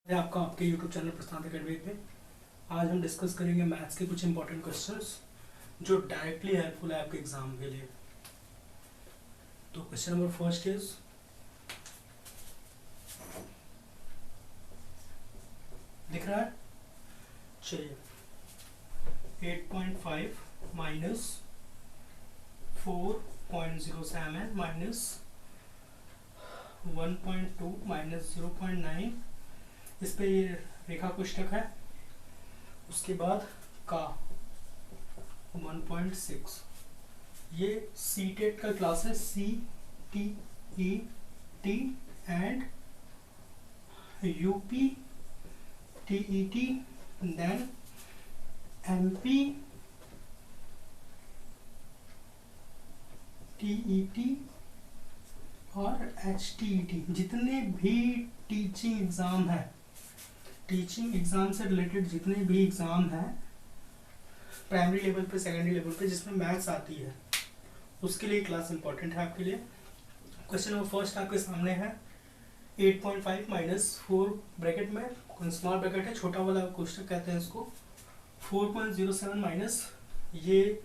है आपका आपके YouTube चैनल प्रशांत अकेडमी पे। आज हम डिस्कस करेंगे मैथ्स के कुछ इंपॉर्टेंट क्वेश्चंस जो डायरेक्टली हेल्पफुल है आपके एग्जाम के लिए। तो क्वेश्चन नंबर फर्स्ट इज, दिख रहा है? चलिए, 8.5 माइनस 4.07 माइनस 1.2 माइनस 0.9, इस पे ये रेखा कोष्ठक है। उसके बाद का 1.6, ये सी टेट का क्लास है, C T E T and UP T E T, then MP T E T और एच टी ई टी। जितने भी टीचिंग एग्जाम है, टीचिंग एग्जाम से रिलेटेड जितने भी एग्जाम हैं प्राइमरी लेवल पे, सेकेंडरी लेवल पे, जिसमें मैथ्स आती है, उसके लिए क्लास इंपॉर्टेंट है आपके लिए। क्वेश्चन नंबर फर्स्ट आपके सामने है, 8.5 माइनस 4 ब्रैकेट में स्मॉल ब्रैकेट है, छोटा वाला कोष्ठक कहते हैं इसको, 4.07 माइनस ये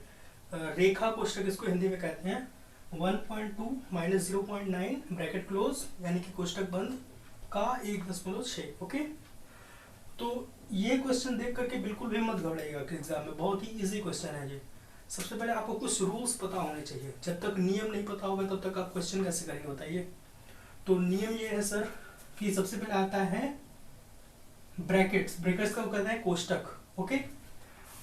रेखा कोष्ठक इसको हिंदी में कहते हैं, 1.2 माइनस 0.9 ब्रैकेट क्लोज यानी कि कोष्ठक बंद का 1.6। ओके, तो ये क्वेश्चन देख करके बिल्कुल भी मत घबराइएगा कि एग्जाम में बहुत ही इजी क्वेश्चन है ये। सबसे पहले आपको कुछ रूल्स पता होने चाहिए। जब तक नियम नहीं पता होगा तब तक आप क्वेश्चन कैसे करेंगे बताइए। तो नियम ये है सर कि सबसे पहले आता है ब्रैकेट्स। ब्रैकेट्स का कहते हैं कोष्ठक। ओके,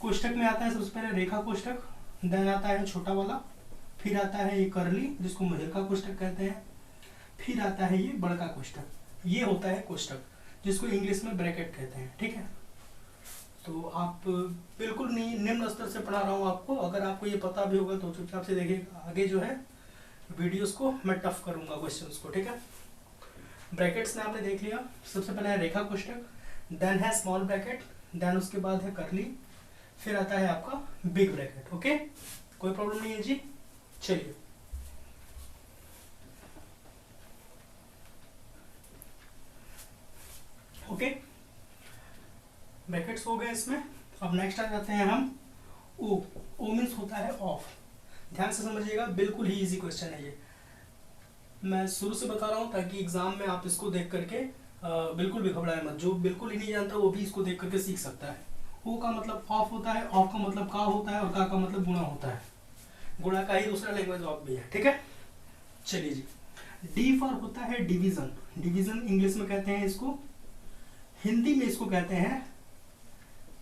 कोष्ठक में आता है सबसे पहले रेखा कोष्ठक, देन आता है छोटा वाला, फिर आता है ये करली जिसको महिलका कोष्ठक कहते हैं, फिर आता है ये बड़का कोष्ठक। ये होता है कोष्ठक जिसको इंग्लिश में ब्रैकेट कहते हैं। ठीक है, तो आप बिल्कुल निम्न स्तर से पढ़ा रहा हूँ आपको। अगर आपको ये पता भी होगा तो चुपचाप से देखिए, आगे जो है वीडियोस को मैं टफ करूंगा क्वेश्चंस को। ठीक है, ब्रैकेट्स में आपने देख लिया। सबसे पहले है रेखा कोष्ठक, देन है स्मॉल ब्रैकेट, देन उसके बाद है करली, फिर आता है आपका बिग ब्रैकेट। ओके, कोई प्रॉब्लम नहीं है जी। चलिए, ओके, ब्रैकेट्स हो गए इसमें। अब नेक्स्ट आ जाते हैं हम ओ। ओ मीन्स होता है ऑफ। ध्यान से समझिएगा, बिल्कुल ही इजी क्वेश्चन है ये। मैं शुरू से बता रहा हूँ ताकि एग्जाम में आप इसको देख करके बिल्कुल भी घबराए मत। जो बिल्कुल ही नहीं जानता वो भी इसको देख करके सीख सकता है। ओ का मतलब ऑफ होता है, ऑफ का मतलब का होता है, और का मतलब गुणा होता है। गुणा का ही दूसरा लैंग्वेज ऑफ भी है। ठीक है, चलिए जी। डी फॉर होता है डिवीजन। डिवीजन इंग्लिश में कहते हैं इसको, हिंदी में इसको कहते हैं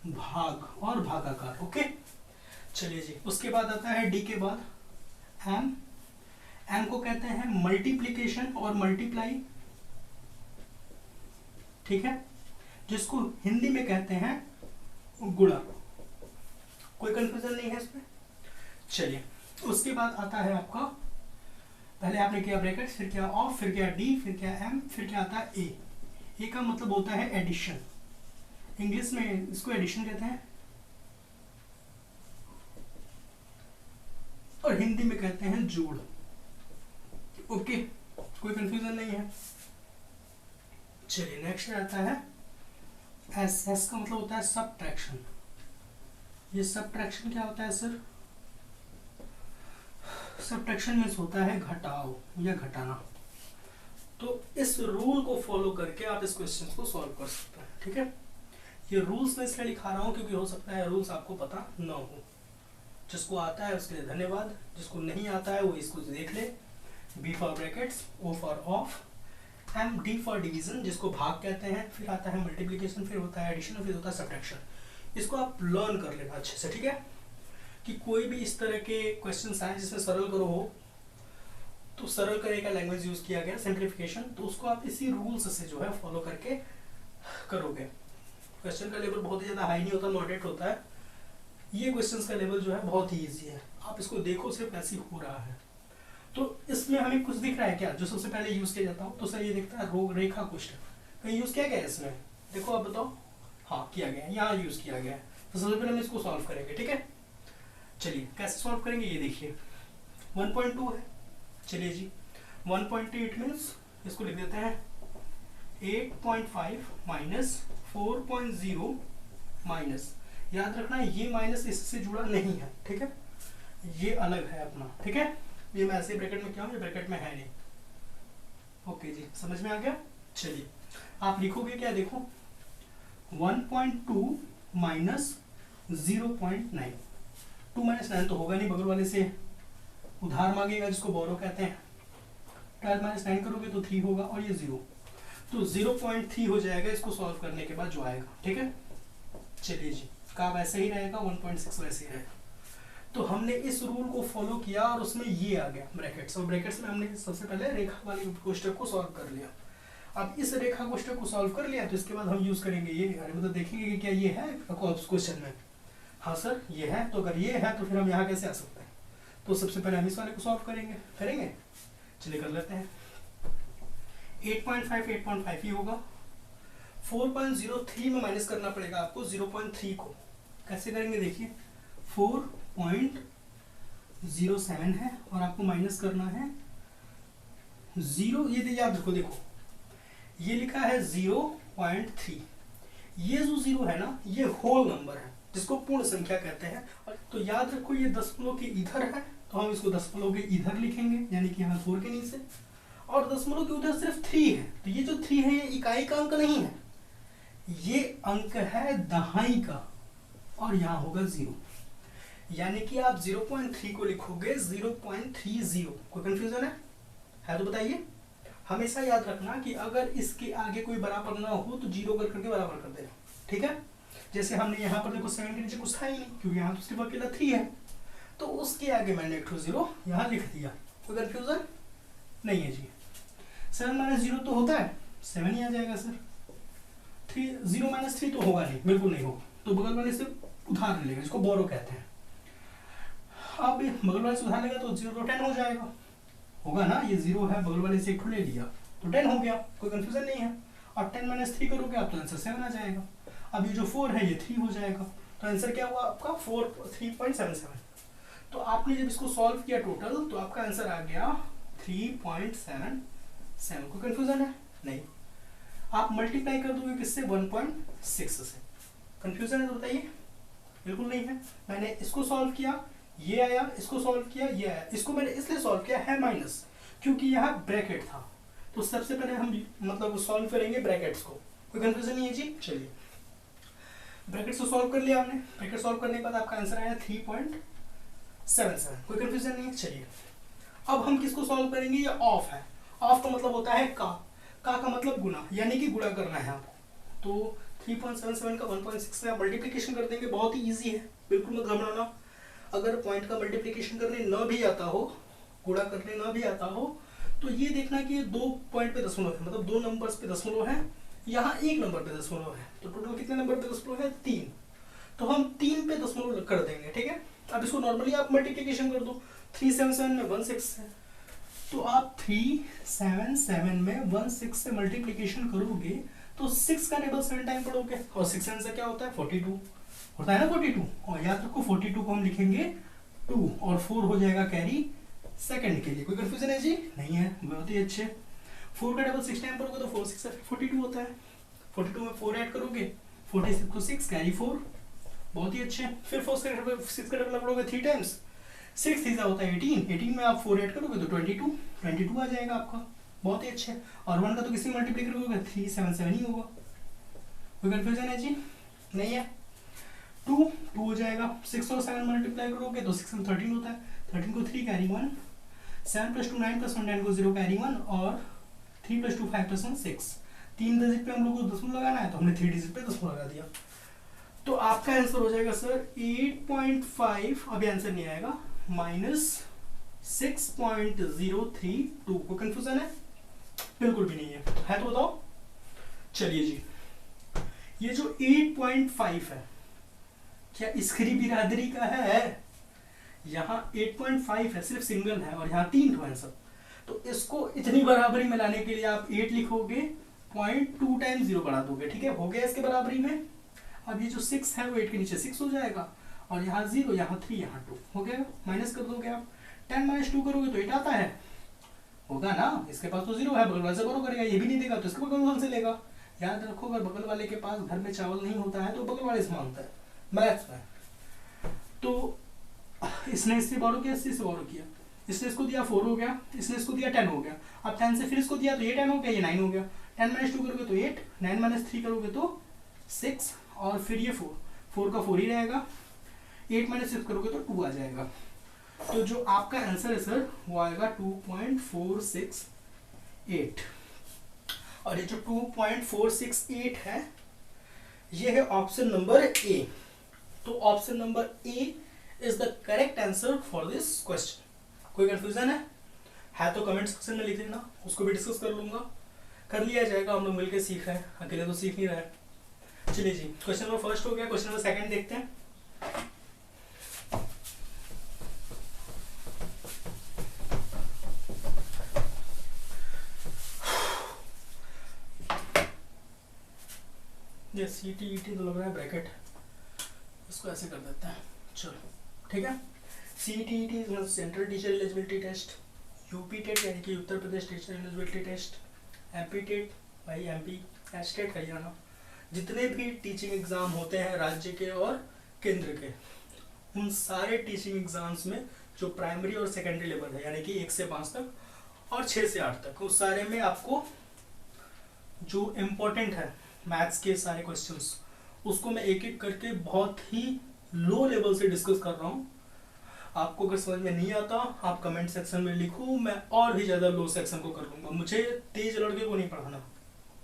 भाग और भागाकार। ओके, चलिए जी। उसके बाद आता है डी के बाद एम। एम को कहते हैं मल्टीप्लीकेशन और मल्टीप्लाई। ठीक है, जिसको हिंदी में कहते हैं गुणा। कोई कंफ्यूजन नहीं है इसमें। चलिए, उसके बाद आता है आपका, पहले आपने किया ब्रैकेट, फिर क्या ऑफ, फिर क्या डी, फिर क्या एम, फिर क्या आता है ए। ए का मतलब होता है एडिशन। इंग्लिश में इसको एडिशन कहते हैं और हिंदी में कहते हैं जोड़। ओके, कोई कंफ्यूजन नहीं है। चलिए, नेक्स्ट आता है एस। एस का मतलब होता है सबट्रैक्शन। ये सबट्रैक्शन क्या होता है सर? सबट्रैक्शन मीन्स होता है घटाव या घटाना। तो इस रूल को फॉलो करके आप इस क्वेश्चन को सॉल्व कर सकते हैं। ठीक है, ये रूल्स में इसलिए लिखा रहा हूँ क्योंकि हो सकता है रूल्स आपको पता न हो। जिसको आता है उसके लिए धन्यवाद, जिसको नहीं आता है वो इसको देख ले। B for brackets, O for of, M D for division जिसको भाग कहते हैं, फिर आता है मल्टीप्लिकेशन, फिर होता है एडिशन, फिर होता है सब्ट्रैक्शन। इसको आप लर्न कर लेना अच्छे से। ठीक है, कि कोई भी इस तरह के क्वेश्चन आए जिसमें सरल करो हो तो सरल करे का लैंग्वेज यूज किया गया, सिंप्लीफिकेशन, तो उसको आप इसी रूल्स से जो है फॉलो करके करोगे। क्वेश्चन का लेवल बहुत ही ज्यादा हाई नहीं होता, मॉडरेट होता है। ये क्वेश्चंस का लेवल जो है बहुत ही इजी है। आप इसको देखो सिर्फ ऐसे ही हो रहा है। तो इसमें हमें कुछ दिख रहा है क्या जो सबसे पहले यूज किया जाता हो? तो सर ये दिखता है रेखा कोष्ठक। कहीं यूज किया गया है इसमें? देखो आप बताओ। हाँ, किया गया है, यहाँ यूज किया गया है। तो सबसे पहले हम इसको सॉल्व करेंगे। ठीक है, चलिए कैसे सॉल्व करेंगे ये देखिए। 1.2 है, चलिए जी 1.8 मीन्स इसको लिख देते हैं 8.5 माइनस 4.0 माइनस, याद रखना ये माइनस इससे जुड़ा नहीं है, ठीक है, ये अलग है अपना, ठीक है, ये मैं ऐसे ब्रैकेट में क्या हूँ, ये ब्रैकेट में है नहीं। ओके जी, समझ में आ गया। चलिए आप लिखोगे क्या, देखो 1.2 माइनस 0.9, 2 माइनस 9 तो होगा नहीं, बगल वाले से उधार मांगेगा जिसको बोरो कहते हैं, 12 माइनस 9 करोगे तो 3 होगा और ये 0, तो 0.3 हो जाएगा इसको सॉल्व करने के बाद जो आएगा, ठीक है। चलिए जी, का वैसे ही रहेगा, 1.6 वैसे ही रहेगा। तो हमने इस रूल को फॉलो किया और उसमें ये आ गया ब्रैकेट्स, और ब्रैकेट्स में हमने सबसे पहले रेखा वाली कोष्टक को सॉल्व कर लिया। अब इस रेखा कोष्टक को सॉल्व कर लिया तो इसके बाद हम यूज करेंगे ये, मतलब देखेंगे कि क्या ये है क्वेश्चन में, हाँ सर ये है, तो अगर ये है तो फिर हम यहाँ कैसे आ सकते हैं, तो सबसे पहले हम इस वाले को सॉल्व करेंगे। चलिए कर लेते हैं। 8.5 ही होगा, 4.03 में माइनस करना पड़ेगा आपको 0.3 को, कैसे करेंगे देखिए, 4.07 है और आपको माइनस करना है 0, ये याद रखो, देखो ये लिखा है 0.3, ये जो 0 है ना ये होल नंबर है जिसको पूर्ण संख्या कहते हैं, तो याद रखो ये दशमलव के इधर है तो हम इसको दशमलव के इधर लिखेंगे, यानी कि यहाँ 4 के नीचे, और दशमलव के उधर सिर्फ 3 है, तो ये जो 3 है ये इकाई का अंक नहीं है, ये अंक है दहाई का, और यहाँ होगा 0, यानी कि आप 0.3 को लिखोगे 0.30। कोई कंफ्यूजन है तो बताइए। हमेशा याद रखना कि अगर इसके आगे कोई बराबर ना हो तो 0 करके बराबर कर देना, ठीक है। जैसे हमने यहाँ पर देखो 7 के नीचे कुछ था ही नहीं क्योंकि यहाँ तो सिर्फ अकेला 3 है, तो उसके आगे मैंने एक 0 यहाँ लिख दिया। कोई कंफ्यूजन नहीं है जी। 7 माइनस 0 तो होता है 7 ही आ जाएगा सर, 0 माइनस 3 तो होगा नहीं, बिल्कुल नहीं होगा, तो बगल वाले से उधार ले लेगा, इसको बोरो कहते हैं। अब बगल वाले से उधार लेगा तो 0 तो 10 हो जाएगा, होगा ना, ये 0 है बगल वाले से एक ले लिया तो 10 हो गया, कोई कंफ्यूजन नहीं है। और 10 माइनस 3 करोगे आप तो आंसर 7 आ जाएगा। अब ये जो 4 है ये 3 हो जाएगा, तो आंसर क्या हुआ आपका 3.77। तो आपने जब इसको सॉल्व किया टोटल तो आपका आंसर आ गया 3.77। कोई कंफ्यूजन है नहीं। आप मल्टीप्लाई कर दोगे किससे, 1.6 से। कंफ्यूजन है तो बताइए। बिल्कुल नहीं है। मैंने इसको सॉल्व किया ये आया, इसको सॉल्व किया ये आया, इसको मैंने इसलिए सॉल्व किया है माइनस क्योंकि यहाँ ब्रैकेट था, तो सबसे पहले हम मतलब सॉल्व करेंगे ब्रैकेट्स को। कोई कंफ्यूजन नहीं है जी। चलिए ब्रैकेट्स को सॉल्व कर लिया हमने, ब्रैकेट सॉल्व करने के बाद आपका आंसर आया 3.77। कोई कंफ्यूजन नहीं है। चलिए अब हम किसको सॉल्व करेंगे, ये ऑफ है। ऑफ का मतलब होता है का मतलब गुना, यानी कि गुणा करना है आपको। तो 3.77 का 1.6 से आप मल्टीप्लीकेशन कर देंगे, बहुत ही ईजी है, बिल्कुल मत घबराना। अगर पॉइंट का मल्टीप्लिकेशन करने न भी आता हो, गुणा करने न भी आता हो, तो ये देखना कि ये 2 पॉइंट पे दशमलव है, मतलब 2 नंबर्स पे दशमलव है, यहाँ 1 नंबर पे दशमलव है, तो टोटल कितने नंबर पे दशमलव है, 3। तो हम 3 पे दशमलव कर देंगे, ठीक है। अब इसको नॉर्मली आप मल्टीप्लिकेशन कर दो, 377 में 16 है, तो आप 377 में 16 से मल्टीप्लिकेशन करोगे तो 6 का टेबल 7 टाइम पढ़ोगे, और 6 आंसर क्या होता है 42 होता है ना, 42। और याद रखो 42 को हम लिखेंगे 2 और 4 हो जाएगा कैरी सेकंड के लिए। कोई कंफ्यूजन है जी नहीं है, बहुत ही अच्छे। 4 का टेबल 6 टाइम पढ़ोगे तो 4 6 42 होता है, 42 में 4 ऐड करोगे 46 को 6 कैरी 4, बहुत ही अच्छे। फिर 6 का टेबल पढ़ोगे 3 टाइम्स, 6 तीसरा होता है 18, 18 में आप 4 ऐड करोगे तो 22 आ जाएगा आपका, बहुत ही अच्छे। और 1 का तो किसी मल्टीप्लाई करोगे 377 ही होगा। कोई कंफ्यूजन है जी नहीं है। 2 हो जाएगा, 6 और 7 मल्टीप्लाई करोगे तो 6 में 13 होता है, 13 को 3 कैरी 1, 7 + 2 9 + 1 10 को 0 कैरी 1, और 3 + 2 5 + 1 6। 3 डिजिट पे हम लोग को दशमलव लगाना है तो हमने 3 डिजिट पे दशमलव लगा दिया। तो आपका आंसर हो जाएगा सर 8.5, अभी आंसर नहीं आएगा, -6.032। को कंफ्यूजन है बिल्कुल भी नहीं है तो बताओ। चलिए जी, ये जो 8.5 है क्या इसकी बिरादरी का है, यहाँ 8.5 है, सिर्फ सिंगल है, और यहाँ 3 है सब, तो इसको इतनी बराबरी में लाने के लिए आप 8 लिखोगे, 0.2 टाइम्स 0 बढ़ा दोगे, ठीक है, हो गया इसके बराबरी में। अब ये जो 6 है वो 8 के नीचे 6 हो जाएगा, और यहाँ 0 यहाँ 3 यहाँ 2 हो गया, माइनस कर दोगे आप, 10 - 2 करोगे तो 8 आता है, होगा ना, इसके पास तो 0 है, बगल वाले से बोरो करेगा, ये भी नहीं देगा तो इसके बगल वाले से लेगा। याद रखो अगर बगल वाले के पास घर में चावल नहीं होता है तो बगल वाले से मांगता है मैथ्स में। तो इसने इससे बोरो किया, इससे बोरो किया, इसने इसको दिया 4 हो गया, इसने इसको दिया 10 हो गया। अब 10 से फिर इसको दिया तो ये 10 हो गया, ये 9 हो गया। 10 - 2 करोगे तो 8, 9 - 3 करोगे तो 6 और फिर ये 4 का 4 ही रहेगा। 8 - 6 करोगे तो 2 आ जाएगा। तो जो आपका आंसर है सर वो आएगा 2.468। और ये जो 2.468 है ये है ऑप्शन नंबर ए। तो option number A is the correct answer for this question. कोई कंफ्यूजन है तो कमेंट सेक्शन में लिख देना, उसको भी डिस्कस कर लूंगा, कर लिया जाएगा। हम लोग मिलकर सीख रहे हैं, अकेले तो सीख नहीं रहे। चलिए जी, क्वेश्चन नंबर फर्स्ट हो गया, क्वेश्चन नंबर सेकंड देखते हैं। ये CTET तो लग रहा है ब्रैकेट, इसको ऐसे कर देते हैं। चलो ठीक है। CTET is central teacher eligibility test, UPTET यानी कि Uttar Pradesh teacher eligibility test, MPTET भाई MP, STET हरियाणा। जितने भी टीचिंग एग्जाम होते हैं राज्य के और केंद्र के, उन सारे टीचिंग एग्जाम्स में जो प्राइमरी और सेकेंडरी लेवल है यानी कि 1 से 5 तक और 6 से 8 तक, उस सारे में आपको जो इम्पोर्टेंट है मैथ्स के सारे क्वेश्चंस, उसको मैं एक एक करके बहुत ही लो लेवल से डिस्कस कर रहा हूँ। आपको अगर समझ में नहीं आता आप कमेंट सेक्शन में लिखो, मैं और भी ज़्यादा लो सेक्शन को कर लूँगा। मुझे तेज लड़के को नहीं पढ़ाना,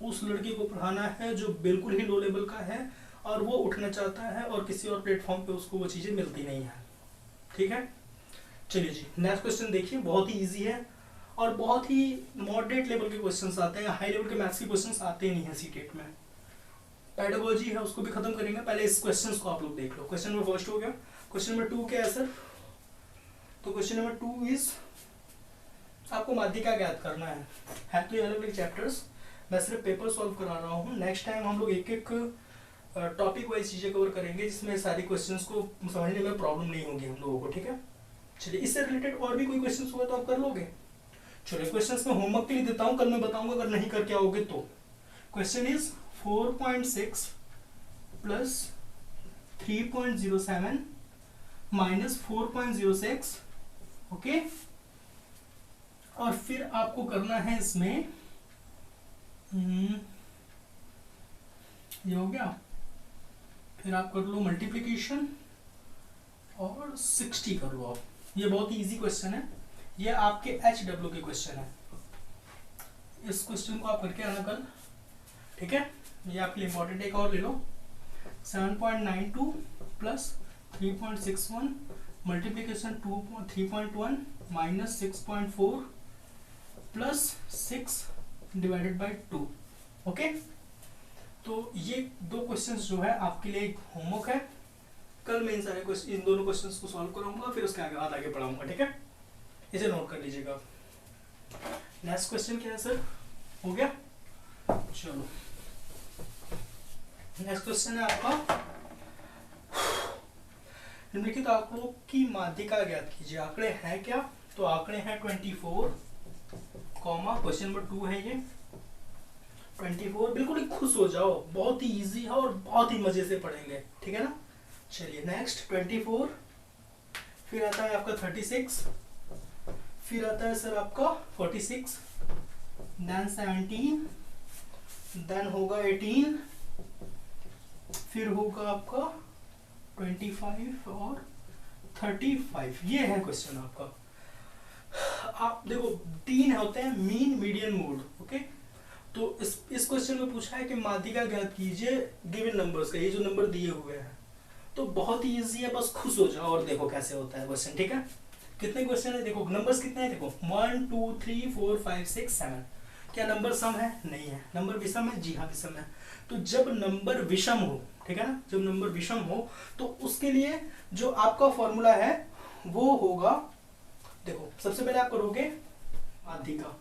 उस लड़के को पढ़ाना है जो बिल्कुल ही लो लेवल का है और वो उठना चाहता है और किसी और प्लेटफॉर्म पे उसको वो चीज़ें मिलती नहीं है। ठीक है, चलिए जी नेक्स्ट क्वेश्चन देखिए, बहुत ही ईजी है और बहुत ही मॉडरेट लेवल के क्वेश्चंस आते हैं, हाई लेवल के मैथ्स के क्वेश्चंस आते ही नहीं है सीटेट में। पेडागोजी है उसको भी खत्म करेंगे, पहले इस क्वेश्चंस को आप लोग देख लो। क्वेश्चन नंबर फर्स्ट हो गया, क्वेश्चन नंबर 2 क्या है सर? तो क्वेश्चन नंबर 2 इज आपको माध्यिका ज्ञात करना है तो ये अलग अलग चैप्टर्स, मैं सिर्फ पेपर सॉल्व करा रहा हूँ। नेक्स्ट टाइम हम लोग एक एक टॉपिक वाइज चीज़ें कवर करेंगे जिसमें सारी क्वेश्चंस को समझने में प्रॉब्लम नहीं होगी हम लोगों को। ठीक है, चलिए इससे रिलेटेड और भी कोई क्वेश्चंस हुआ तो आप कर लोगे। चलिए क्वेश्चंस में होमवर्क के लिए देता हूँ, कल मैं बताऊंगा अगर नहीं करके आओगे तो। Question is 4.6 plus 3.07 minus 4.06, okay. और फिर आपको करना है इसमें ये हो गया, फिर आप कर लो मल्टीप्लिकेशन और 60 कर लो आप। ये बहुत ही इजी क्वेश्चन है, ये आपके HW के क्वेश्चन है। इस क्वेश्चन को आप करके आना कल, ठीक है। ये आपके लिए इंपॉर्टेंट, एक और ले लो। 7.92 plus 3.61 multiplication 3.1 minus 6.4 plus 6 divided by 2, okay. तो ये दो क्वेश्चंस जो है आपके लिए होमवर्क है, कल मैं इन दोनों क्वेश्चंस को सॉल्व कराऊंगा, फिर उसके आगे पढ़ाऊंगा, ठीक है। इसे नोट कर लीजिएगा। नेक्स्ट क्वेश्चन क्या है सर? हो गया, चलो नेक्स्ट क्वेश्चन है आपका, निम्नलिखित आंकड़ों की माध्यिका ज्ञात कीजिए। आंकड़े हैं क्या? तो आंकड़े हैं 24, क्वेश्चन नंबर 2 है ये 24। बिल्कुल ही खुश हो जाओ, बहुत ही इजी है और बहुत ही मजे से पढ़ेंगे, ठीक है ना। चलिए नेक्स्ट 24, फिर आता है आपका 36, फिर आता है सर आपका 46, देन 17, देन होगा 18, फिर होगा आपका 25 और 35। ये है क्वेश्चन आपका। आप देखो 3 होते हैं, मीन, मीडियन, मोड, ओके। तो इस क्वेश्चन में पूछा है कि माध्यिका ज्ञात कीजिए गिवन नंबर्स का, ये जो नंबर दिए हुए हैं। तो बहुत ही इजी है, बस खुश हो जाओ और देखो कैसे होता है क्वेश्चन, ठीक है। कितने क्वेश्चन है देखो, नंबर्स कितने हैं देखो, 1 2 3 4 5 6 7। क्या नंबर सम है? नहीं है। नंबर विषम है? जी हाँ विषम है। तो जब नंबर विषम हो, ठीक है ना, जब नंबर विषम हो तो उसके लिए जो आपका फॉर्मूला है वो होगा, देखो सबसे पहले आप करोगे माध्यिका,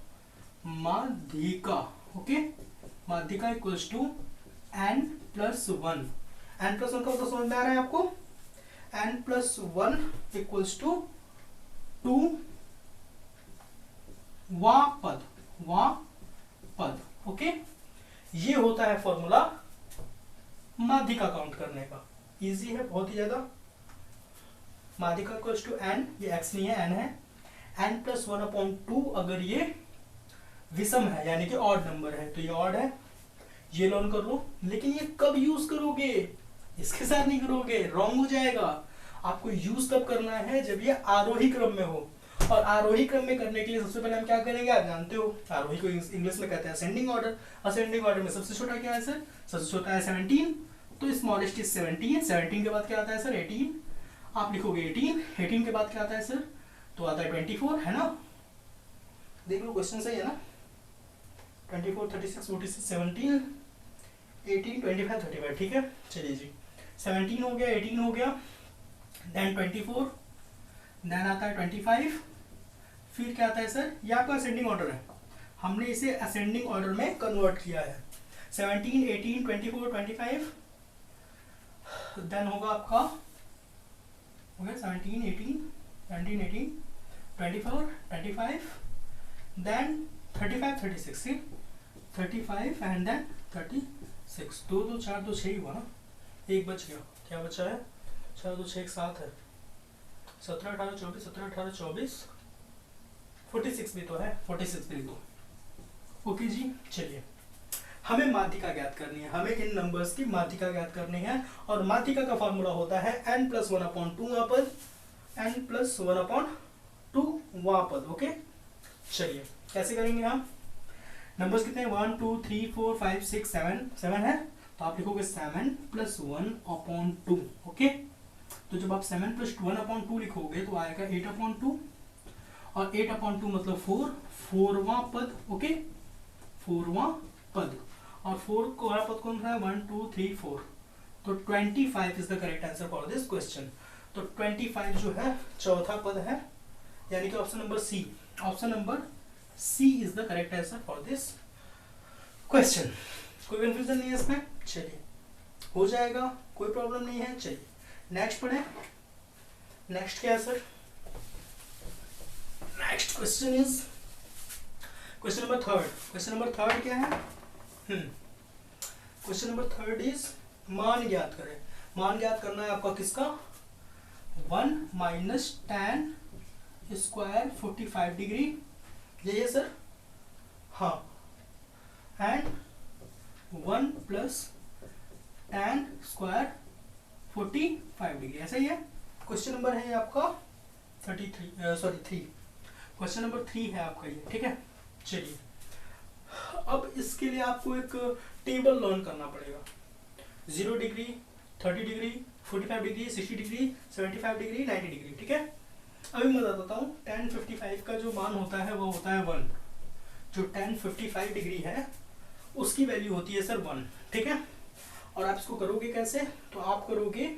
ओके। माध्यिका equals to n plus 1। n plus 1 का मतलब समझ में आ रहा है आपको? n प्लस 1 इक्वल्स टू 2 वापद, वापद। ओके, ये होता है फॉर्मूला माध्यिका काउंट करने का। इजी है बहुत ही ज्यादा। माध्यिका इक्वल्स टू n, ये x नहीं है n है, n प्लस 1/2 अगर ये विषम है यानी कि ऑड नंबर है तो ये ऑड है, ये लर्न कर लो। लेकिन ये कब यूज करोगे, इसके साथ नहीं करोगे, रॉन्ग हो जाएगा। आपको यूज तब करना है जब ये आरोही क्रम में हो, और आरोही क्रम में करने के लिए सबसे पहले हम क्या करेंगे, आप जानते हो आरोही को इंग्लिश में कहते हैं असेंडिंग ऑर्डर। असेंडिंग ऑर्डर में सबसे छोटा क्या है सर, सबसे छोटा है 17, तो स्मॉलेस्ट इज 17। 17 के बाद क्या आता है सर 18, आप लिखोगे 18। 18 के बाद क्या आता है सर, तो आता है 24, है ना। देख लो क्वेश्चन सही है ना, 24, 36, 46, 17, 18, 25, 35, ठीक है। चलिए जी, 17 हो गया, 18 हो गया, देन 24, देन आता है 25, फिर क्या आता है सर, ये आपका असेंडिंग ऑर्डर है, हमने इसे असेंडिंग ऑर्डर में कन्वर्ट किया है। 17, 18, 24, 25, देन होगा आपका, हो गया 17, 18, 17, 18, 24, 25, देन 35, 36, 35 एंड देन 36। 2 2 4 2 6 हुआ ना, एक बच गया, क्या बचा है, 4 2 6 7 है, 17 18 24, 17 18 24, 46 भी तो है, 46 भी तो। ओके जी, चलिए हमें माध्यिका ज्ञात करनी है, हमें इन नंबर्स की माध्यिका ज्ञात करनी है, और माध्यिका का फॉर्मूला होता है n प्लस 1/2 वापद, n प्लस 1/2 वापद। ओके, चलिए कैसे करेंगे हम, नंबर्स कितने हैं, 1 2 3 4 5 6 7, 7 है, तो आप लिखोगे 7 प्लस 1/2। ओके, तो जब आप 7 प्लस 1/2 लिखोगे तो आएगा 8/2, और 8/2 मतलब 4, 4वां पद। ओके, 4वां पद, और 4 को वाला पद कौन सा है, 1 2 3 4, तो 25 is the correct answer for this question. तो 25 जो है चौथा पद है, यानी कि option number C, option number C is the correct answer for this question. कोई कंफ्यूजन नहीं है इसमें, चलिए हो जाएगा, कोई प्रॉब्लम नहीं है। चलिए नेक्स्ट पढ़े, नेक्स्ट क्या है sir, next question is question number third. Question number third क्या है, क्वेश्चन नंबर थर्ड इज मान ज्ञात करें। मान ज्ञात करना है आपका किसका, 1 माइनस tan स्क्वायर 45 डिग्री, यही है सर, हाँ, and 1 plus tan square 45 degree, ऐसा ही है। क्वेश्चन नंबर है आपका 3, क्वेश्चन नंबर 3 है आपका ये, ठीक है। चलिए अब इसके लिए आपको एक टेबल लर्न करना पड़ेगा, 0 degree, 30 degree, 45 degree, 60 degree, 75 degree, 90 degree, ठीक है। अभी मैं बताता हूँ, tan 55 का जो मान होता है वो होता है 1, जो tan 55 डिग्री है उसकी वैल्यू होती है सर 1, ठीक है। और आप इसको करोगे कैसे, तो आप करोगे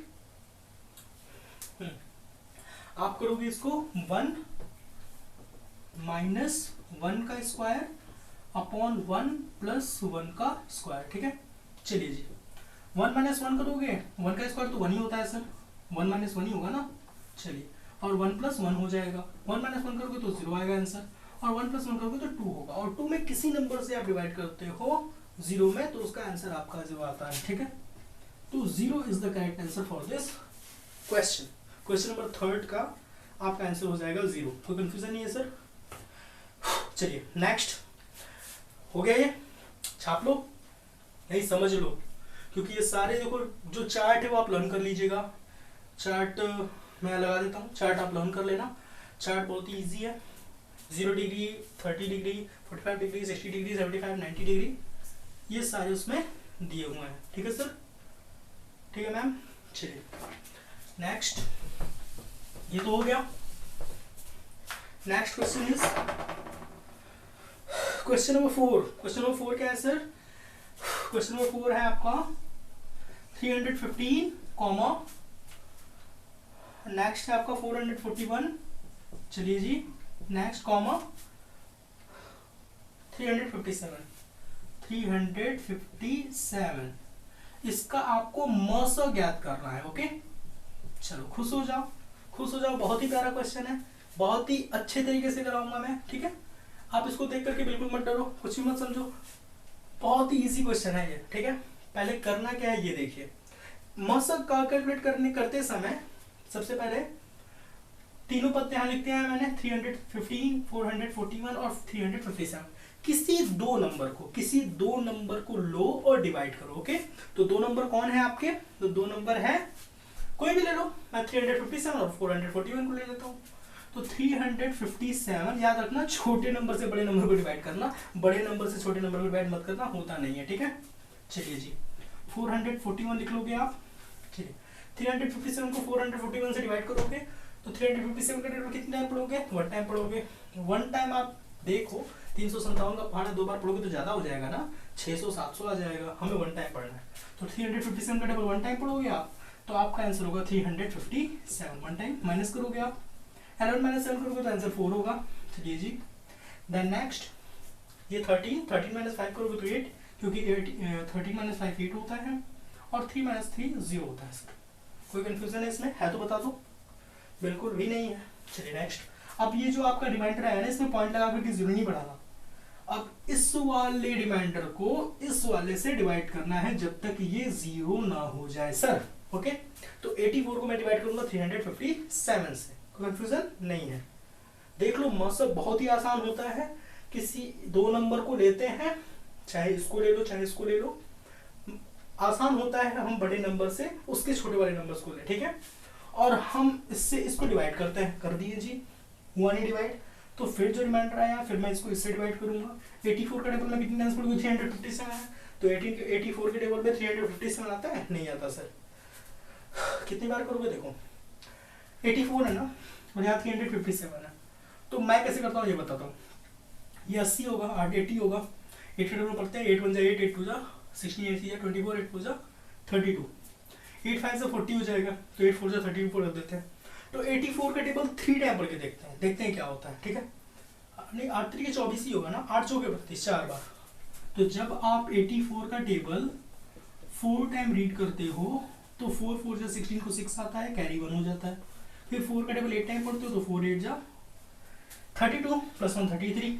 इसको 1 माइनस 1 का स्क्वायर अपॉन 1 प्लस 1 का स्क्वायर, ठीक है। चलिए जी, 1 माइनस 1 करोगे, 1 का स्क्वायर तो 1 ही होता है सर, 1 माइनस 1 ही होगा ना। चलिए, और 1 प्लस 1 हो जाएगा, 1 माइनस 1 करोगे तो 0 आएगा आंसर, और 1 प्लस 1 करोगे तो 2 होगा, और 2 में किसी नंबर से आप डिवाइड करते हो 0 में तो उसका आंसर आपका 0 आता है, ठीक है। तो 0 is the correct answer for this question. Question number third का आपका आंसर हो जाएगा 0, कोई कंफ्यूजन नहीं है सर। चलिए नेक्स्ट, हो गया ये, छाप लो, नहीं समझ लो, क्योंकि ये सारे देखो जो चार्ट है वो आप लर्न कर लीजिएगा। चार्ट मैं लगा देता हूँ, चार्ट आप लर्न कर लेना, चार्ट बहुत ही ईजी है, 0 degree, 30 degree, 45 degree, 60 degree, 75, 90 degree, ये सारे उसमें दिए हुए हैं, ठीक है सर, ठीक है मैम। चलिए नेक्स्ट, ये तो हो गया। Next question is question number 4। Question number 4 क्या है सर, क्वेश्चन नंबर 4 है आपका 315 कॉमा, नेक्स्ट है आपका 441, चलिए जी, नेक्स्ट कॉमा 357, इसका आपको मस ज्ञात करना है। ओके, चलो खुश हो जाओ, बहुत ही प्यारा क्वेश्चन है, बहुत ही अच्छे तरीके से कराऊंगा मैं, ठीक है। आप इसको देख करके बिल्कुल मत डरो, कुछ भी मत समझो, बहुत ही इजी क्वेश्चन है ये, ठीक है। पहले करना क्या है ये देखिए, मौसक का कैलकुलेट करते समय सबसे पहले तीनों पद यहाँ लिखते हैं मैंने, 315, 441 और 357। किसी दो नंबर को लो और डिवाइड करो, ओके। तो दो नंबर कौन है आपके, तो दो नंबर है, कोई भी ले लो, मैं 357 और 441 को ले लेता हूँ। तो 357, याद रखना छोटे नंबर से बड़े नंबर को डिवाइड करना, बड़े नंबर से छोटे नंबर को डिवाइड मत करना, होता नहीं है, ठीक है। चलिए जी 441 लिख लोगे आप, चलिए 357 को 441 से डिवाइड करोगे तो 357 का डिवाइड कितने टाइम पढ़ोगे, वन टाइम पढ़ोगे। वन टाइम आप देखो 357 का पहाड़ा दो बार पढ़ोगे तो ज्यादा हो जाएगा ना, 600 700 आ जाएगा, हमें वन टाइम पढ़ना है। तो 357 का टेबल वन टाइम पढ़ोगे आप, तो आपका आंसर होगा 357 वन टाइम। माइनस करोगे आप, 11 माइनस 7 करोगे तो आंसर 4 होगा। चलिए जी, देन नेक्स्ट ये 13 माइनस 5 करोगे तो 8, क्योंकि 13 माइनस 5 8 होता है, और 3 माइनस 3 0 होता है सर। कोई कंफ्यूजन है इसमें, है तो बता दो, बिल्कुल भी नहीं है। चलिए नेक्स्ट, अब ये जो आपका रिमाइंडर आया ना, इसमें पॉइंट लगा करके जीरो नहीं बढ़ाना। अब इस वाले रिमाइंडर को इस वाले से डिवाइड करना है जब तक ये जीरो ना हो जाए सर, ओके। तो 84 को मैं डिवाइड करूंगा 357 से, कंफ्यूजन नहीं है। देख लो मतलब बहुत ही आसान होता है, किसी दो नंबर को लेते हैं, चाहे इसको ले लो चाहे इसको ले लो, आसान होता है हम बड़े नंबर से उसके छोटे वाले नंबर्स को ले, ठीक है, और हम इससे इसको डिवाइड करते हैं। कर दिए जी, हुआ नहीं डिवाइड, तो फिर जो रिमाइंडर आया फिर मैं इसको इससे डिवाइड करूंगा। 84 का टेबल में कितने टाइम्स पढ़ोगे, 357 है, तो 84 के टेबल में 357 आता है, नहीं आता सर। कितनी बार करोगे, देखो 84 है ना और यहाँ 357 है, तो मैं कैसे करता हूँ ये बताता हूँ। ये 80 होगा, 80 होगा, 8 के टेबल पढ़ते हैं, 8 1 जा 8, 8 2 जा 16, 8 जा 24, 8 4 जा 32, 8 5 से 40 हो जाएगा, तो 8 4 जा 32 रख देते हैं। तो 84 का टेबल 3 टाइम पढ़ के देखते हैं क्या होता है, ठीक है। नहीं 8 3 के 24 ही होगा ना, 8 चौके 32, 4 बार। तो जब आप 84 का टेबल 4 टाइम रीड करते हो तो 4 4 जा 16 को 6 आता है, कैरी 1 हो जाता है। फिर 4 का टेबल 8 टाइम पढ़ते हो तो 4 8 जा 32 प्लस 1 33,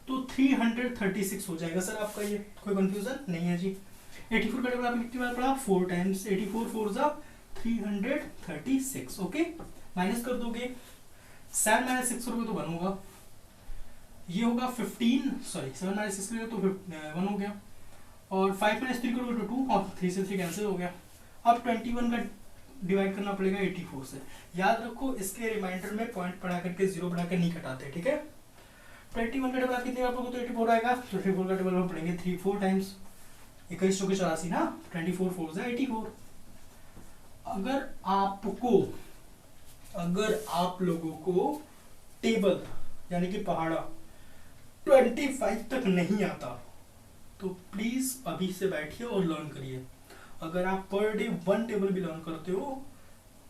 तो 336 हो जाएगा सर आपका ये, कोई कंफ्यूजन नहीं है जी। 84 का टेबल आपने कितनी बार पढ़ा, 4 टाइम्स, 84 4 जा 336, ओके। माइनस कर दोगे, 7 माइनस 6 करोगे तो 1 होगा, ये होगा 15, सॉरी 7 माइनस 6 करोगे तो 1 हो गया, और 5 माइनस 3 करोगे तो 2, और 3 से 3 कैंसिल हो गया। अब 21 का डिवाइड करना पड़ेगा 84 से। याद रखो इसके रिमाइंडर में पॉइंट बढ़ा करके जीरो बढ़ा कर नहीं कटाते, ठीक है। 21 का टेबल आप कितने बार पढ़ोगे तो 84 आएगा, तो 84 का टेबल हम पढ़ेंगे 4 टाइम्स, 21 चौके 84 ना, 24 4 से 84। अगर आप लोगों को टेबल यानी कि पहाड़ा 25 तक नहीं आता तो प्लीज अभी से बैठिए और लर्न करिए। अगर आप पर डे 1 टेबल भी लर्न करते हो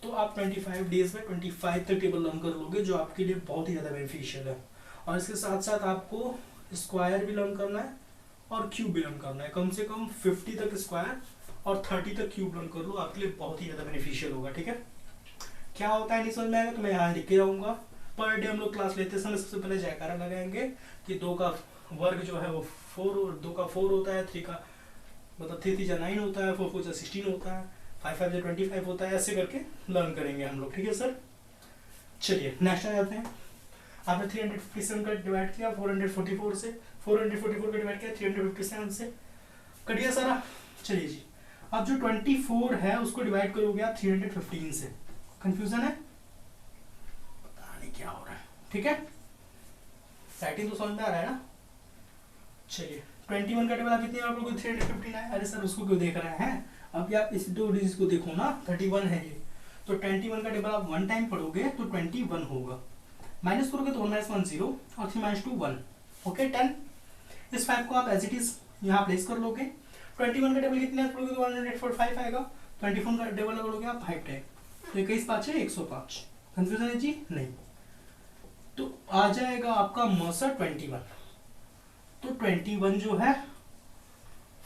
तो आप 25 डेज में 25 तक टेबल लर्न कर लोगे, जो आपके लिए बहुत ही ज़्यादा बेनिफिशियल है। और इसके साथ साथ आपको स्क्वायर भी लर्न करना है और क्यूब भी लर्न करना है, कम से कम 50 तक स्क्वायर और 30 तक क्यूब लर्न कर लो, आपके लिए बहुत ही ज़्यादा बेनिफिशियल होगा, ठीक है। क्या होता है नहीं समझ में आएगा तो मैं यहाँ लिख के रहूँगा। पर डे हम लोग क्लास लेते समय सबसे पहले जयकारा लगाएंगे कि 2 का वर्ग जो है वो 4 और 2 का 4 होता है, 3 का मतलब 3 3 9 होता है, 4 4 16 होता है, 5 5 25 होता है, ऐसे करके लर्न करेंगे हम लोग, ठीक है सर। चलिए नेक्स्ट आ जाते हैं। आपने 357 का डिवाइड किया 444 से, 444 का डिवाइड किया 357 से, कट गया सारा। चलिए जी, अब जो 24 है उसको डिवाइड करोगे आप 315 से। कंफ्यूजन है, पता नहीं क्या हो रहा है, ठीक है। राइटिंग तो समझ में आ रहा है ना। चलिए 21 का टेबल आप कितने आप लोगों को 315 है, अरे सर उसको क्यों देख रहे हैं, अब आप इस दो डिजिट को देखो ना, 31 है ये, तो 21 का टेबल आप 1 टाइम पढ़ोगे तो 21 होगा, माइनस करोगे तो 1 - 1 0 और 3 - 2 1, ओके 10। इस 5 को आप एज इट इज यहाँ प्लेस कर लोगे। 21 का टेबल कितने पढ़ोगे तो 145 आएगा, 24 का टेबल लगोगे आप 5 टाइम, तो 21 5 है 105। कंफ्यूजन है जी, नहीं, तो आ जाएगा आपका मौसा 21। तो 21 जो है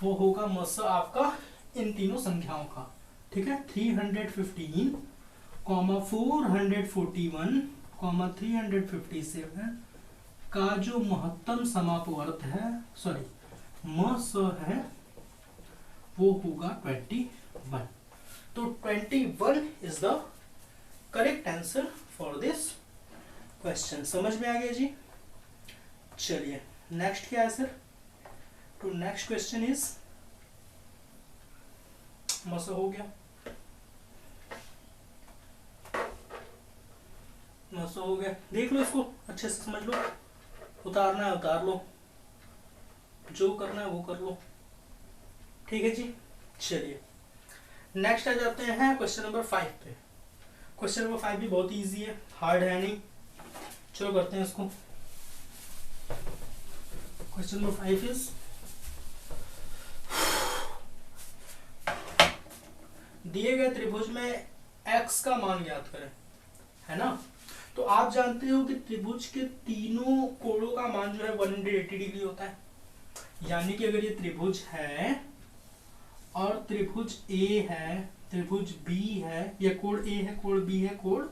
वो होगा मौसा आपका इन तीनों संख्याओं का, ठीक है। 315, 441, 357, का जो महत्तम समापवर्त है, सॉरी मस है, वो होगा 21। तो 21 is the correct answer for this question. समझ में आ गया जी? चलिए नेक्स्ट क्या है सर? तो नेक्स्ट क्वेश्चन इज मस हो गया, मस हो गया, देख लो इसको अच्छे से समझ लो, उतारना है उतार लो, जो करना है वो कर लो, ठीक है जी। चलिए नेक्स्ट आ जाते हैं क्वेश्चन नंबर 5 पे। क्वेश्चन नंबर 5 भी बहुत इजी है, हार्ड है नहीं। चलो करते हैं इसको। क्वेश्चन नंबर 5 इज दिए गए त्रिभुज में x का मान ज्ञात करें, है ना। तो आप जानते हो कि त्रिभुज के तीनों कोणों का मान जो है 180 डिग्री होता है। यानी कि अगर ये त्रिभुज है और त्रिभुज A है, त्रिभुज B है, या कोण A है, कोण B है, कोण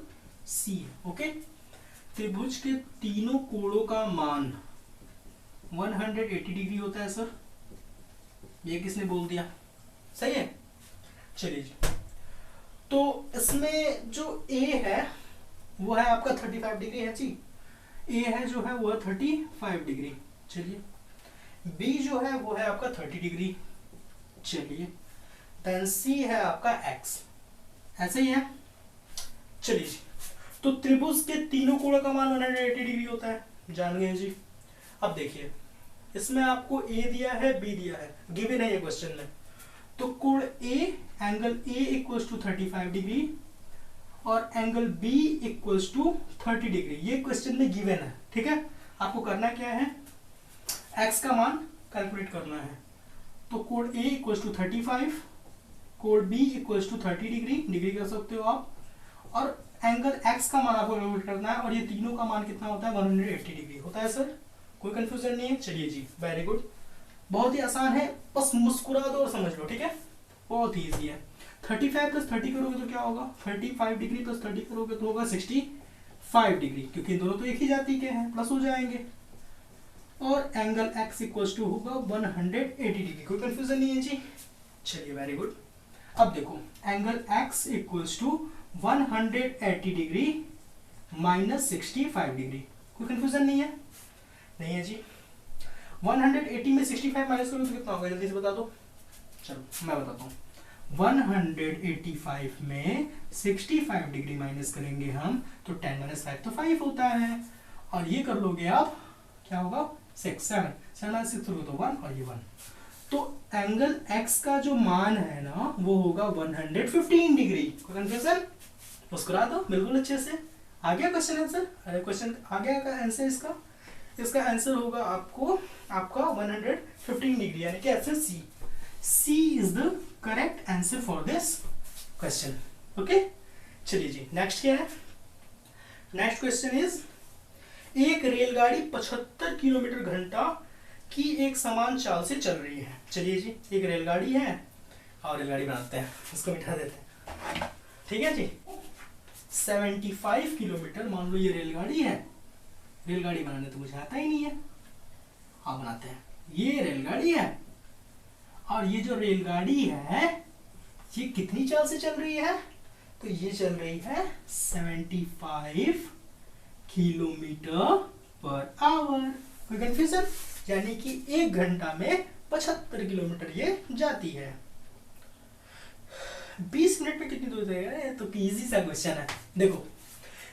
C है, ओके। त्रिभुज के तीनों कोणों का मान 180 डिग्री होता है सर। ये किसने बोल दिया? सही है। चलिए जी, तो इसमें जो A है वो है आपका 35 डिग्री है जी। A है जो है वो है 35 डिग्री। चलिए B जो है वो है आपका 30 डिग्री। चलिए देन C है आपका X, ऐसे ही है। चलिए जी, तो त्रिभुज के तीनों कोणों का मान 180 डिग्री होता है, जान गए जी। अब देखिए इसमें आपको A दिया है, B दिया है, गिवन है ये क्वेश्चन में। तो कोण A, angle A equals to 35 degree और angle B equals to 30 degree, ये क्वेश्चन में गिवन है, ठीक है। आपको करना क्या है, x का मान कैलकुलेट करना है। तो कोण A इक्वल्स टू 35, कोण B equals to 30 degree, degree कर सकते हो आप, और एंगल x का मान आपको कैलकुलेट करना है, और ये तीनों का मान कितना होता है 180 डिग्री होता है सर। कोई कंफ्यूजन नहीं है? चलिए जी, वेरी गुड, बहुत ही आसान है, बस मुस्कुरा दो और समझ लो, ठीक है। बहुत ही ईजी है। 35 प्लस 30 करोगे तो क्या होगा, 35 डिग्री प्लस 30 करोगे तो होगा 65 डिग्री, क्योंकि दोनों तो एक ही जाति के हैं, प्लस हो जाएंगे। और एंगल x इक्वल्स टू होगा 180 डिग्री। कोई कंफ्यूजन नहीं है जी? चलिए वेरी गुड। अब देखो angle x equals to 180 degree minus 65 degree. कोई कंफ्यूजन नहीं है? नहीं है जी। 180 में 65 माइनस करोगे तो कितना होगा, जल्दी से बता दो। चलो मैं बताता हूँ। 185 में 65 डिग्री माइनस करेंगे हम तो 10 माइनस 5 तो 5 होता है, और ये कर लोगे आप, क्या होगा 6, 7 माइनस 6 तो 1 और ये 1। तो एंगल x का जो मान है ना वो होगा 115 डिग्री। कोई कंफ्यूजन? मुस्कुरा दो बिल्कुल अच्छे से। आ गया क्वेश्चन आंसर? अरे क्वेश्चन आ गया का आंसर इसका आंसर होगा आपका 115 डिग्री, यानी कि option C is the correct answer for this question, okay. चलिए जी, नेक्स्ट क्या है? नेक्स्ट क्वेश्चन इज एक रेलगाड़ी 75 किलोमीटर घंटा की एक समान चाल से चल रही है। चलिए जी, एक रेलगाड़ी है और रेलगाड़ी बनाते हैं, उसको बिठा देते हैं, ठीक है जी। 75 किलोमीटर मान लो ये रेलगाड़ी है। रेलगाड़ी बनाने तो मुझे आता ही नहीं है, हाँ बनाते हैं। ये रेलगाड़ी है और ये जो रेलगाड़ी है ये कितनी चाल से चल रही है, तो ये चल रही है 75 किलोमीटर पर आवर। कोई कंफ्यूजन? यानी कि एक घंटा में 75 किलोमीटर ये जाती है। 20 मिनट में कितनी दूर जाएगा? ये तो इजी सा क्वेश्चन है। देखो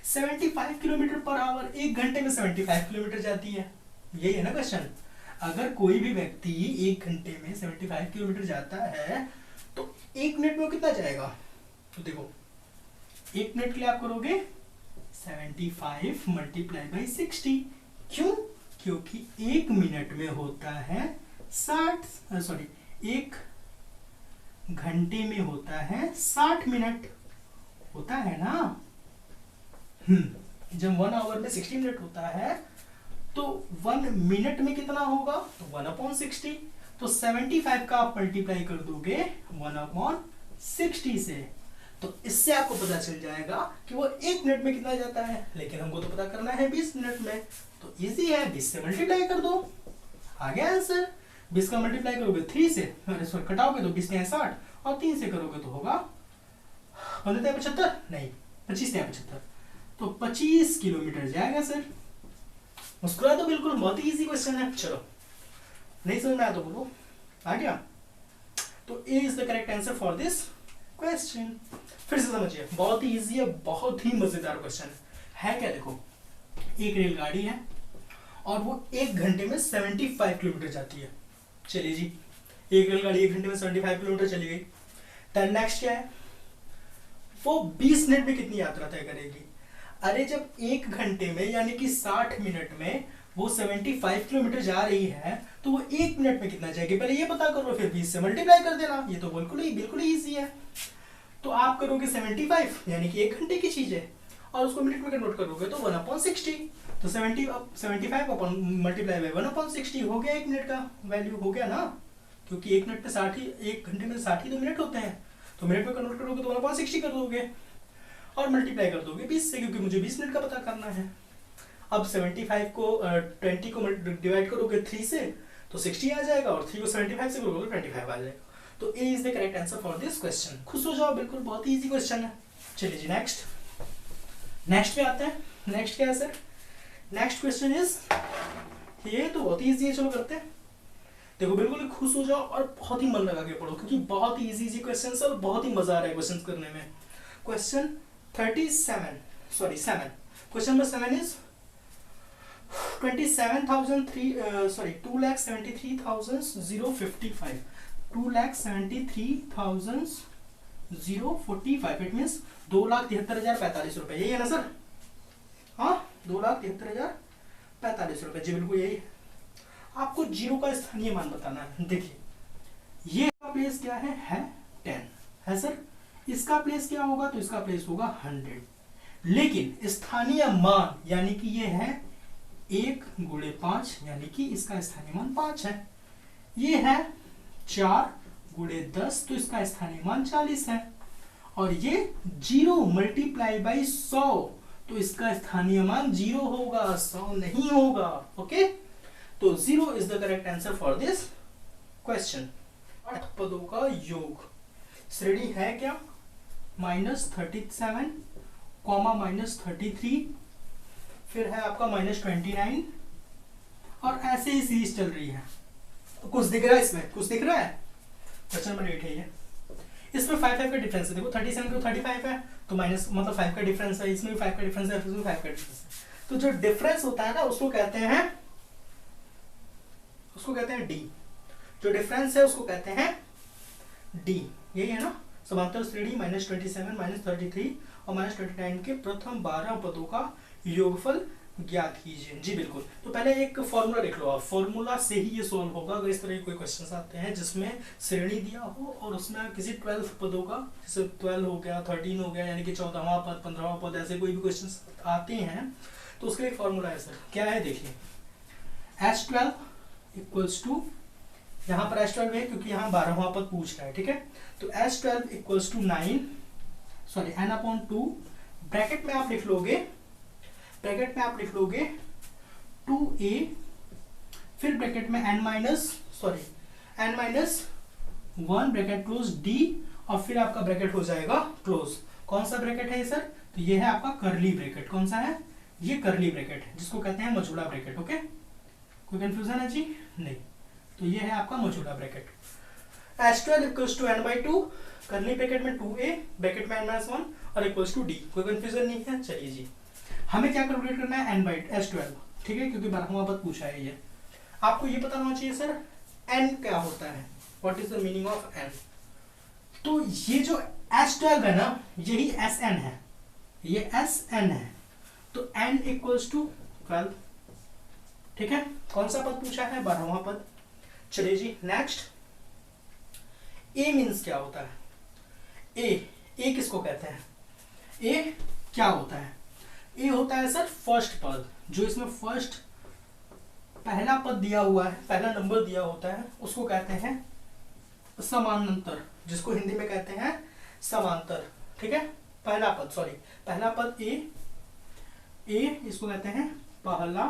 75 किलोमीटर पर आवर, एक घंटे में 75 किलोमीटर जाती है, यही है ना क्वेश्चन। अगर कोई भी व्यक्ति एक घंटे में 75 किलोमीटर जाता है तो एक मिनट में वो कितना जाएगा? तो देखो एक मिनट के लिए आप करोगे 75 मल्टीप्लाई बाई 60। क्यों? क्योंकि एक मिनट में होता है 60, सॉरी एक घंटे में होता है 60 मिनट, होता है ना। जब 1 आवर में 60 मिनट होता है तो 1 मिनट में कितना होगा, तो 1/60। तो 75 का आप मल्टीप्लाई कर दोगे 1/60 से, तो इससे आपको पता चल जाएगा कि वो 1 मिनट में कितना जाता है, लेकिन हमको तो पता करना है 20 मिनट में। तो इजी है, 20 से मल्टीप्लाई कर दो, आ गया आंसर। 20 का मल्टीप्लाई करोगे 3 से, सॉरी कटाओगे तो 20 के 60 और 3 से करोगे तो होगा 75 नहीं 25 से 75, तो 25 किलोमीटर जाएगा सर। मुस्कुरा तो बिल्कुल, बहुत ही इजी क्वेश्चन है। चलो नहीं समझ में आया तो बोलो, आ गया। तो A is the correct answer for this question. फिर से समझिए, बहुत ही इजी है, बहुत ही मजेदार क्वेश्चन है क्या। देखो एक रेलगाड़ी है और वो 1 घंटे में 75 किलोमीटर जाती है। चलिए जी, एक रेलगाड़ी 1 घंटे में 75 किलोमीटर चली गई। देन नेक्स्ट क्या है, वो 20 मिनट में कितनी यात्रा तय करेगी। अरे जब 1 घंटे में यानी कि 60 मिनट में वो 75 किलोमीटर जा रही है तो वो 1 मिनट में कितना जाएगी, पहले ये पता करो, फिर 20 से मल्टीप्लाई कर देना। ये तो बिल्कुल ही इजी है। तो आप करोगे 75 यानी कि 1 घंटे की चीज है, और उसको मिनट में कन्वर्ट करोगे तो 1/60। तो 75 अपन मल्टीप्लाई बाय 1/60 हो गया 1 मिनट का वैल्यू, हो गया ना, क्योंकि 1 मिनट में 60 1 घंटे में 60 तो मिनट होते हैं, तो मिनट में कन्वर्ट करोगे तो 1/60 कर दोगे और मल्टीप्लाई कर दोगे 20 से, क्योंकि मुझे 20 मिनट का पता करना है। अब 75 को 20 को डिवाइड करोगे 3 से तो 60 आ जाएगा, और 3 को 75 से करोगे तो 25 आ जाएगा। तो A is the correct answer for this question. खुश हो जाओ, बिल्कुल बहुत ही इजी क्वेश्चन है। चलिए जी नेक्स्ट पे आते हैं। नेक्स्ट क्या है सर, नेक्स्ट क्वेश्चन इज, ये तो बहुत ही इजी है, चलो करते हैं। देखो बिल्कुल खुश हो जाओ और बहुत ही मन लगा के पढ़ो, क्योंकि बहुत ही इजी क्वेश्चन है और बहुत ही मजा आ रहा है क्वेश्चन करने में। Question 37 sorry 7, question number 7 is 2,73,055 2,73,045 it means 2,73,045 रुपए, यही है ना सर। हाँ 2,73,045 रुपए, जी बिल्कुल यही। आपको जीरो का स्थानीय मान बताना है। देखिए ये का प्लेस क्या है 10 है सर, इसका प्लेस क्या होगा, तो इसका प्लेस होगा 100, लेकिन स्थानीय मान यानी कि ये है 1 × 5 यानी कि इसका स्थानीय मान 5 है। ये है 4 × 10 तो इसका स्थानीय मान 40 है, और ये 0 × 100 तो इसका स्थानीय मान 0 होगा, 100 नहीं होगा। ओके, तो 0 is the correct answer for this question. 8 पदों का योग श्रेणी है क्या, -37, -33, फिर है आपका -29, और ऐसे ही सीरीज चल रही है। कुछ दिख रहा है इसमें, कुछ दिख रहा है। क्वेश्चन नंबर 8 है ये, इसमें 5 का डिफरेंस है। देखो 37 को 35 है तो माइनस मतलब 5 का डिफरेंस है, इसमें भी 5 का डिफरेंस है, इसमें 5 का डिफरेंस है। तो जो डिफरेंस होता है ना उसको कहते हैं डी। जो डिफरेंस है उसको कहते हैं डी, यही है ना। समांतर श्रेणी -27, -33 और -29 के प्रथम 12 पदों का योगफल ज्ञात कीजिए। जी बिल्कुल, तो पहले एक फॉर्मूला देख लो आप, फॉर्मूला से ही ये सॉल्व होगा। अगर इस तरह के कोई क्वेश्चन आते हैं जिसमें श्रेणी दिया हो और उसमें किसी 12 पदों का, जैसे 12 हो गया, 13 हो गया, यानी कि 14वां पद, 15वां पद, ऐसे कोई भी क्वेश्चन आते हैं तो उसका एक फॉर्मूला है सर। क्या है देखिए, S12 इक्वल्स टू, यहाँ पर S12 है क्योंकि यहाँ 12वां पद पूछ रहा है, ठीक है। तो S12 equals to 9 sorry n/2, bracket में आप लिख लोगे 2a, फिर ब्रैकेट में n minus 1 bracket close d, और फिर आपका ब्रैकेट हो जाएगा क्लोज। कौन सा ब्रैकेट है सर, तो ये है आपका करली ब्रैकेट। कौन सा है, ये करली ब्रैकेट है, जिसको कहते हैं मझोला ब्रैकेट। ओके, कोई कंफ्यूजन है जी, नहीं। तो ये है आपका Majhola bracket. S12 equals to n/2, करली ब्रैकेट में 2a, ब्रैकेट में n-1 और इक्वल्स टू d। कोई कंफ्यूजन नहीं है। चलिए जी, हमें क्या कैलकुलेट करना है, S12, ठीक है, क्योंकि 12वां पद पूछा है ये। आपको ये पता होना चाहिए सर n क्या होता है, what is the meaning of n। तो ये जो S12 है ना, यही Sn है, ये Sn है, तो n इक्वल्स टू 12, ठीक है। कौन सा पद पूछा है, 12वां पद। चलिए जी नेक्स्ट, a मीन्स क्या होता है, a किसको कहते हैं, a क्या होता है, a होता है सर फर्स्ट पद। जो इसमें फर्स्ट पहला पद दिया हुआ है, पहला नंबर दिया होता है, उसको कहते हैं समानांतर, जिसको हिंदी में कहते हैं समांतर, ठीक है, पहला पद, सॉरी पहला पद ए इसको कहते हैं पहला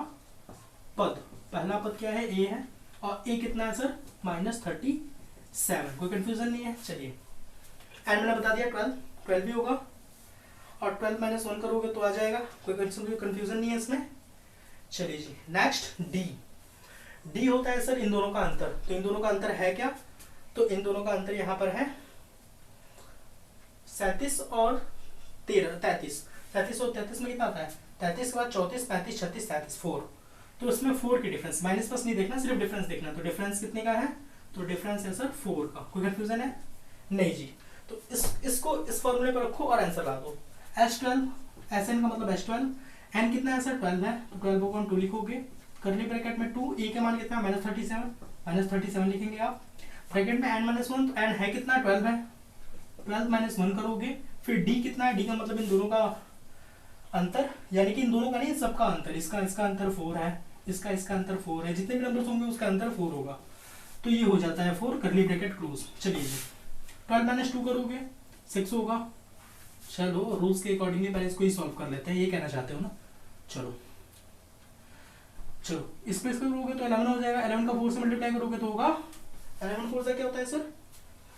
पद। पहला पद क्या है, ए है, और ए कितना है सर, -37। कोई कंफ्यूजन नहीं है। चलिए एंड मैंने बता दिया 12 भी होगा, और 12 - 1 करोगे तो आ जाएगा, कोई कंफ्यूजन नहीं है इसमें। चलिए जी नेक्स्ट डी होता है सर इन दोनों का अंतर। तो इन दोनों का अंतर है क्या, तो इन दोनों का अंतर यहाँ पर है 37 और 13, 33। 33 और 33 में कितना आता है, 33 के बाद 34, 35, 36, 37, 4। तो इसमें 4 की डिफरेंस, माइनस प्लस नहीं देखना, सिर्फ डिफरेंस देखना। तो डिफरेंस कितने का है, तो डिफरेंस है सर 4 का। कोई कंफ्यूजन है नहीं जी। तो इसको इस फॉर्मूले पर रखो और आंसर ला दो। S12 Sn का मतलब S12, n कितना है सर 12 है, तो 12/2 लिखोगे, करली ब्रैकेट में 2, a के मान कितना है -37 लिखेंगे आप, ब्रैकेट में n - 1, तो n है कितना 12 है, 12 - 1 करोगे, फिर d कितना है, d का मतलब इन दोनों का अंतर, यानी कि इन दोनों का नहीं सबका अंतर, इसका अंतर 4 है, इसका अंतर 4 है, जितने भी नंबर्स होंगे उसका अंतर 4 होगा, तो ये हो जाता है 4, करली ब्रैकेट क्लोज। चलिए जी 12 - 2 करोगे 6 होगा। चलो रूल्स के अकॉर्डिंगली पहले इसको ही सॉल्व कर लेते हैं, ये कहना चाहते हो ना। चलो इस पे इसको करोगे तो 11 हो जाएगा, 11 का 4 से मल्टीप्लाई करोगे तो होगा 11 4 क्या होता है सर,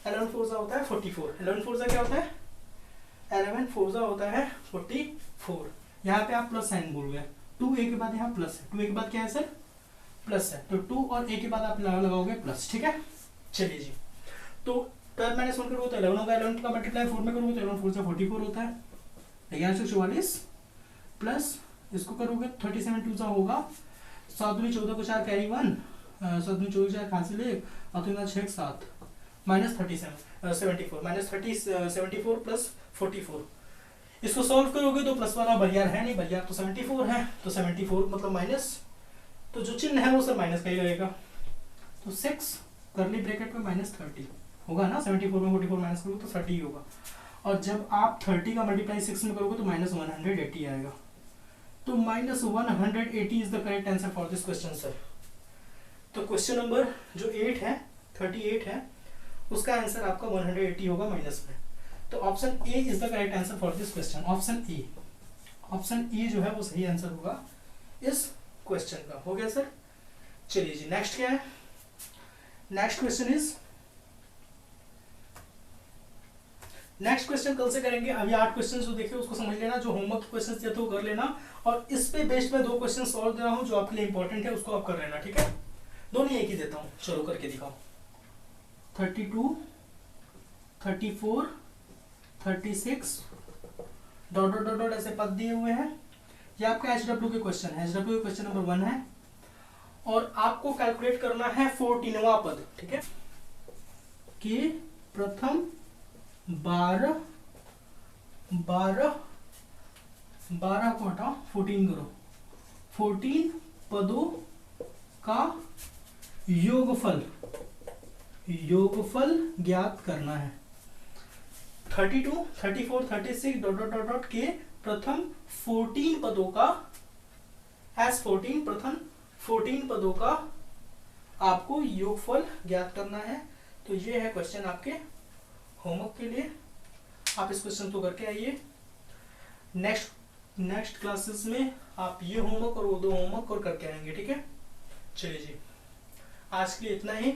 11 4 होता है 44। 11 4 क्या होता है, 11 4 होता है 44। यहाँ पे आप प्लस साइन बोल गए, 2 a के बाद यहाँ प्लस है, 2 a के बाद क्या है सर, प्लस है, तो 2 और a के बाद आप लगाओगे प्लस, ठीक है। चलिए जी तो 12 - 1 करोगे तो 11 होगा, 11 का मल्टीप्लाई 4 में करोगे तो 11 4 से 44 होता है, 1144 प्लस इसको करोगे 37 2 होगा, 7 दूनी 14 को 4 कैरी 1, 7 दूनी 14 4 हासिल 1 और 3 6 7 -74 प्लस 44। इसको सॉल्व करोगे तो प्लस वाला बरियार है नहीं, बरियार तो 74 है, तो 74 मतलब माइनस, तो जो चिन्ह है वो सर माइनस का ही रहेगा, तो 6 करली ब्रैकेट में -30 होगा ना, 74 में 44 माइनस करोगे तो 30 होगा, और जब आप 30 का मल्टीप्लाई 6 में करोगे तो -180 आएगा, तो -180 is the correct answer for this question sir. तो क्वेश्चन नंबर जो 8 है 38 है उसका आंसर आपका 180 होगा माइनस में, तो option A is the correct answer for this question. Option A जो है वो सही आंसर होगा इस क्वेश्चन का। हो गया सर। चलिए जी नेक्स्ट क्या है, नेक्स्ट क्वेश्चन कल से करेंगे। अभी 8 क्वेश्चन जो देखे उसको समझ लेना, जो होमवर्क क्वेश्चन दिए थे वो कर लेना, और इस पे बेस्ड में 2 क्वेश्चन सॉल्व दे रहा हूँ जो आपके लिए इंपॉर्टेंट है, उसको आप कर लेना, ठीक है। दोनों एक ही देता हूँ, चलो करके दिखाओ। 32 34 36 डॉट डॉट डॉट ऐसे पद दिए हुए हैं, ये आपका HW के क्वेश्चन है, HW के क्वेश्चन नंबर 1 है, और आपको कैलकुलेट करना है 14वां पद, ठीक है, कि प्रथम 12 को हटाओ 14 करो, 14 पदों का योगफल ज्ञात करना है। 32 34 36 डॉट डॉट डॉट के प्रथम 14 पदों का S14 प्रथम 14 पदों का आपको योगफल ज्ञात करना है। तो ये है क्वेश्चन आपके होमवर्क के लिए, आप इस क्वेश्चन को करके आइए। नेक्स्ट क्लासेस में आप ये होमवर्क और वो 2 होमवर्क और करके आएंगे, ठीक है। चलिए जी आज के लिए इतना ही।